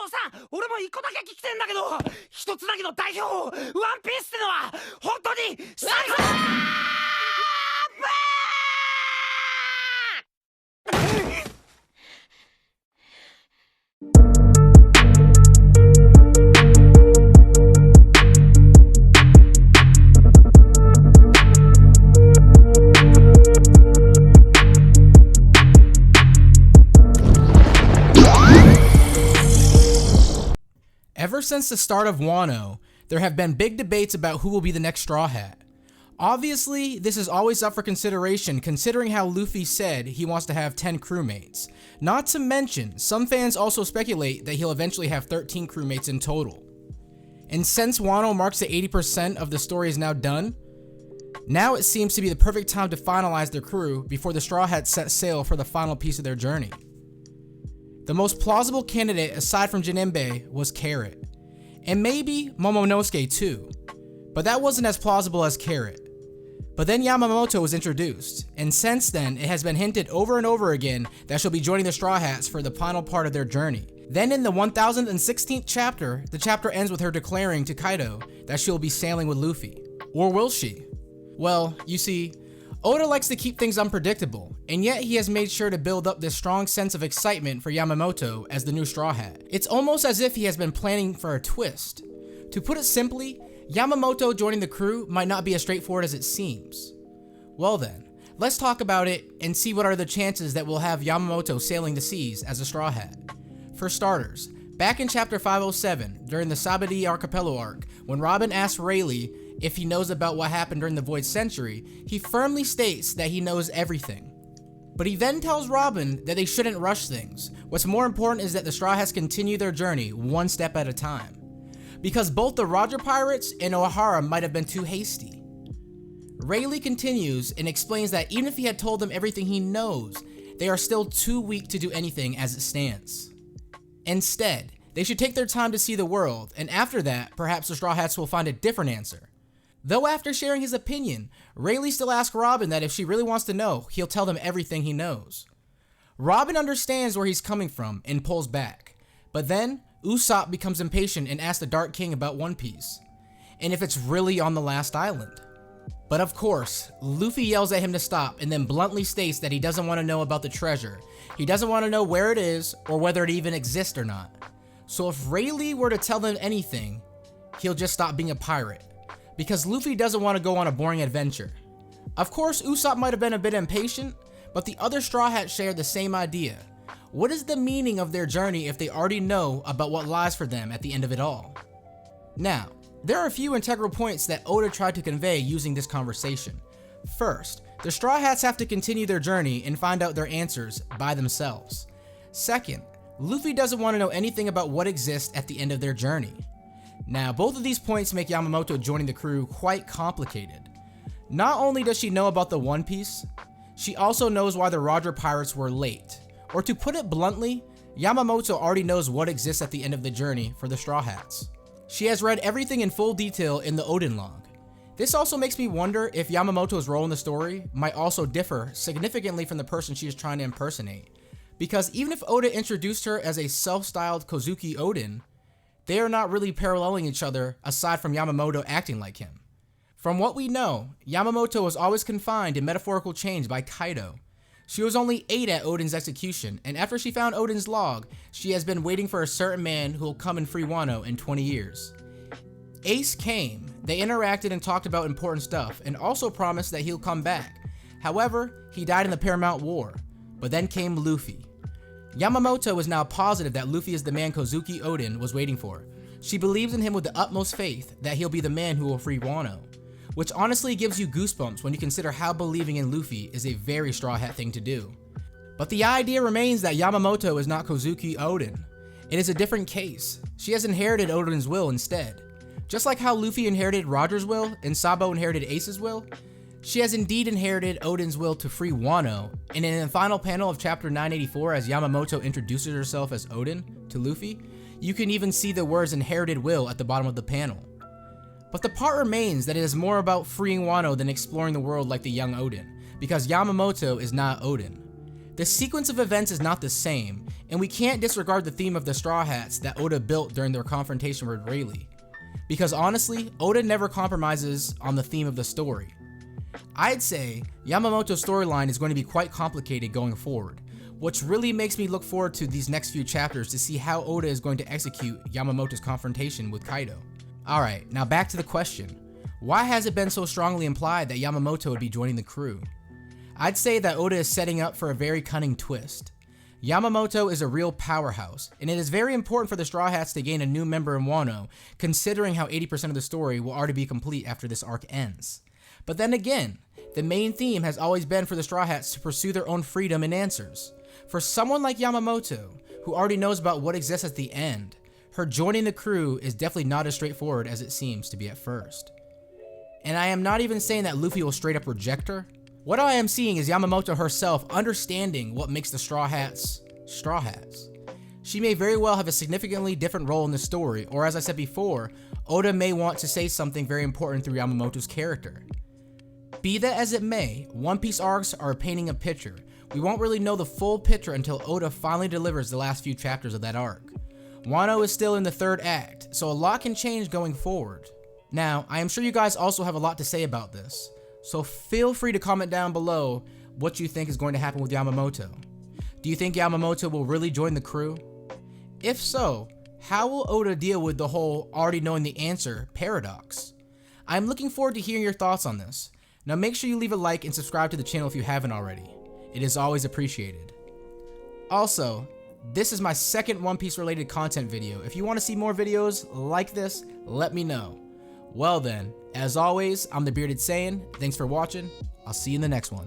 さ、俺も一個だけ聞きてんだけど、一つだけの代表、ワンピースってのは本当に最高だ。Ever since the start of Wano, there have been big debates about who will be the next Straw Hat. Obviously, this is always up for consideration considering how Luffy said he wants to have 10 crewmates. Not to mention, some fans also speculate that he'll eventually have 13 crewmates in total. And since Wano marks that 80% of the story is now done, now it seems to be the perfect time to finalize their crew before the Straw Hats set sail for the final piece of their journey. The most plausible candidate aside from Jinbei was Carrot, and maybe Momonosuke too, but that wasn't as plausible as Carrot. But then Yamato was introduced, and since then it has been hinted over and over again that she'll be joining the Straw Hats for the final part of their journey. Then in the 1016th chapter, the chapter ends with her declaring to Kaido that she'll be sailing with Luffy. Or will she? Well, you see, Oda likes to keep things unpredictable, and yet he has made sure to build up this strong sense of excitement for Yamato as the new Straw Hat. It's almost as if he has been planning for a twist. To put it simply, Yamato joining the crew might not be as straightforward as it seems. Well then, let's talk about it and see what are the chances that we'll have Yamato sailing the seas as a Straw Hat. For starters, back in chapter 507, during the Sabadi Archipelago arc, when Robin asked Rayleigh if he knows about what happened during the Void Century, he firmly states that he knows everything. But he then tells Robin that they shouldn't rush things. What's more important is that the Straw Hats continue their journey one step at a time. Because both the Roger Pirates and O'Hara might have been too hasty. Rayleigh continues and explains that even if he had told them everything he knows, they are still too weak to do anything as it stands. Instead, they should take their time to see the world, and after that, perhaps the Straw Hats will find a different answer. Though after sharing his opinion, Rayleigh still asks Robin that if she really wants to know, he'll tell them everything he knows. Robin understands where he's coming from and pulls back, but then Usopp becomes impatient and asks the Dark King about One Piece, and if it's really on the last island. But of course, Luffy yells at him to stop and then bluntly states that he doesn't want to know about the treasure. He doesn't want to know where it is or whether it even exists or not. So if Rayleigh were to tell them anything, he'll just stop being a pirate, because Luffy doesn't want to go on a boring adventure. Of course, Usopp might have been a bit impatient, but the other Straw Hats share the same idea. What is the meaning of their journey if they already know about what lies for them at the end of it all? Now, there are a few integral points that Oda tried to convey using this conversation. First, the Straw Hats have to continue their journey and find out their answers by themselves. Second, Luffy doesn't want to know anything about what exists at the end of their journey. Now, both of these points make Yamato joining the crew quite complicated. Not only does she know about the One Piece, she also knows why the Roger Pirates were late. Or to put it bluntly, Yamato already knows what exists at the end of the journey for the Straw Hats. She has read everything in full detail in the Odin log. This also makes me wonder if Yamamoto's role in the story might also differ significantly from the person she is trying to impersonate. Because even if Oda introduced her as a self-styled Kozuki Odin, they are not really paralleling each other aside from Yamamoto acting like him. From what we know, Yamamoto was always confined in metaphorical chains by Kaido. She was only 8 at Odin's execution, and after she found Odin's log, she has been waiting for a certain man who will come and free Wano in 20 years. Ace came, they interacted and talked about important stuff, and also promised that he'll come back. However, he died in the Paramount War, but then came Luffy. Yamamoto is now positive that Luffy is the man Kozuki Odin was waiting for. She believes in him with the utmost faith that he'll be the man who will free Wano, which honestly gives you goosebumps when you consider how believing in Luffy is a very Straw Hat thing to do. But the idea remains that Yamamoto is not Kozuki Odin. It is a different case. She has inherited Odin's will instead. Just like how Luffy inherited Roger's will and Sabo inherited Ace's will, she has indeed inherited Odin's will to free Wano, and in the final panel of chapter 984 as Yamamoto introduces herself as Odin to Luffy, you can even see the words inherited will at the bottom of the panel. But the part remains that it is more about freeing Wano than exploring the world like the young Odin, because Yamamoto is not Odin. The sequence of events is not the same, and we can't disregard the theme of the Straw Hats that Oda built during their confrontation with Rayleigh. Because honestly, Oda never compromises on the theme of the story. I'd say Yamamoto's storyline is going to be quite complicated going forward, which really makes me look forward to these next few chapters to see how Oda is going to execute Yamamoto's confrontation with Kaido. Alright, now back to the question. Why has it been so strongly implied that Yamamoto would be joining the crew? I'd say that Oda is setting up for a very cunning twist. Yamamoto is a real powerhouse, and it is very important for the Straw Hats to gain a new member in Wano, considering how 80% of the story will already be complete after this arc ends. But then again, the main theme has always been for the Straw Hats to pursue their own freedom and answers. For someone like Yamamoto, who already knows about what exists at the end, her joining the crew is definitely not as straightforward as it seems to be at first. And I am not even saying that Luffy will straight up reject her. What I am seeing is Yamamoto herself understanding what makes the Straw Hats, Straw Hats. She may very well have a significantly different role in the story, or as I said before, Oda may want to say something very important through Yamamoto's character. Be that as it may, One Piece arcs are painting a picture. We won't really know the full picture until Oda finally delivers the last few chapters of that arc. Wano is still in the third act, so a lot can change going forward. Now, I am sure you guys also have a lot to say about this, so feel free to comment down below what you think is going to happen with Yamamoto. Do you think Yamamoto will really join the crew? If so, how will Oda deal with the whole already knowing the answer paradox? I'm looking forward to hearing your thoughts on this. Now make sure you leave a like and subscribe to the channel if you haven't already. It is always appreciated. Also, this is my second One Piece related content video. If you want to see more videos like this, let me know. Well then, as always, I'm the Bearded Saiyan. Thanks for watching. I'll see you in the next one.